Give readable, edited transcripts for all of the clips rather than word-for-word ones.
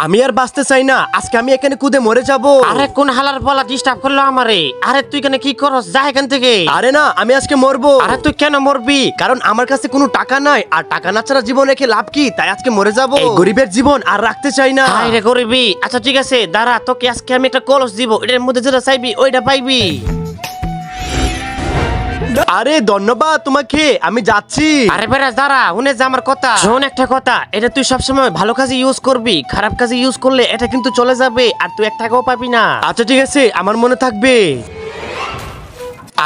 আমি আর বাঁচতে চাই না, আজকে আমি এখানে কুদে মরে যাব। আরে কোন হালার বলা ডিস্টার্ব করলো আমারে? আরে তুই এখানে কি করস? যা এখান থেকে। আরে না, আমি আজকে মরবো। আরে তুই কেন মরবি? কারণ আমার কাছে কোনো টাকা নাই, আর টাকা না ছাড়া জীবন রেখে লাভ কি? তাই আজকে মরে যাব। এই গরিবের জীবন আর রাখতে চাই না। হায় রে গরিবি। আচ্ছা ঠিক আছে, দাঁড়া, তোকে আজকে আমি একটা কলস দিব, এটার মধ্যে যেটা চাইবি ওইটা পাইবি। আরে ধন্যবাদ তোমাকে, আমি যাচ্ছি। আরে বেড়া দাঁড়া, শুনে যা আমার কথা। শোন একটা কথা, এটা তুই সবসময় ভালো কাজে ইউজ করবি, খারাপ কাজে ইউজ করলে এটা কিন্তু চলে যাবে আর তুই এক টাকাও পাবি না। আচ্ছা ঠিক আছে, আমার মনে থাকবে।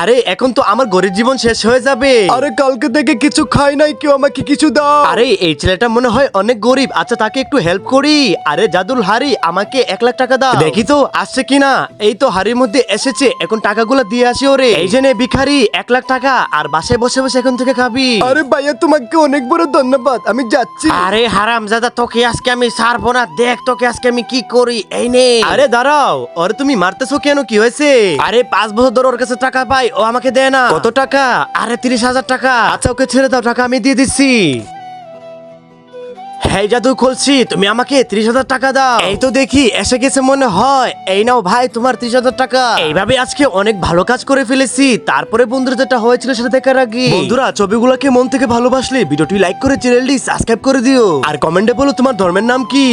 আরে এখন তো আমার গরিব জীবন শেষ হয়ে যাবে। আরে কালকে থেকে কিছু খাই নাই, কেউ আমাকে কিছু দাও। আরে এই ছেলেটা মনে হয় অনেক গরিব, আচ্ছা তাকে একটু হেল্প করি। আরে জাদুল হারি, আমাকে 1,00,000 টাকা দাও। দেখি তো আসছে কিনা। এই তো হাড়ির মধ্যে এসেছে, এখন টাকাগুলো দিয়ে আসি ওরে। এই যে নে ভিখারি, 1,00,000 টাকা, আর বাসায় বসে বসে এখন থেকে খাবি। আরে ভাইয়া তোমাকে অনেক বড় ধন্যবাদ, আমি যাচ্ছি। আরে হারাম জাদা, তোকে আজকে আমি ছাড়বো না, দেখ তোকে আজকে আমি কি করি। এই নে। আরে দাঁড়াও, ওরে তুমি মারতেছো কেন, কি হয়েছে? আরে 5 বছর ধরে ওর কাছে টাকা পাই, ও আমাকে দেয় না। কত টাকা? আরে 30,000 টাকা। আচ্ছা ওকে ছেড়ে দাও, টাকা আমি দিয়ে দিচ্ছি। হ্যাঁ জাদু খুলছি, তুমি আমাকে 30,000 টাকা দাও। এই তো দেখি এসে গেছে মনে হয়। এই নাও ভাই তোমার 30,000 টাকা। এইভাবে আজকে অনেক ভালো কাজ করে ফেলেছি। তারপরে বন্ধুরা যেটা হয়েছিল সেটা দেখার আগে বন্ধুরা ছবিগুলোকে মন থেকে ভালোবাসলে ভিডিওটি লাইক করে চ্যানেলটি সাবস্ক্রাইব করে দিও, আর কমেন্টে বলো তোমার ধর্মের নাম কি।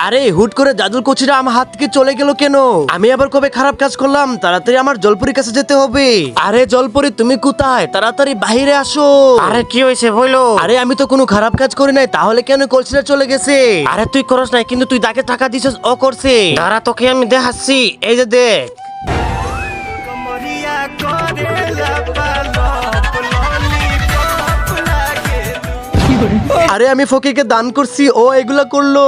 আরে হুট করে জাদুর কোচিরা আমার হাত থেকে চলে গেল কেন? আমি আবার কবে খারাপ কাজ করলাম? তাড়াতাড়ি আমার জলপরির কাছে যেতে হবে। আরে জলপরি তুমি কোথায়? তাড়াতাড়ি বাইরে আসো। আরে কি হয়েছে বলো? আরে আমি তো কোনো খারাপ কাজ করি নাই, তাহলে কেন কলসিটা চলে গেছে? আরে তুই করস নাই, কিন্তু তুই তাকে টাকা দিছিস, ও করছে। দাঁড়া তোকে আমি দেখাচ্ছি, এই যে দেখ। আরে আমি ফকিরকে দান করছি, ও এগুলা করলো।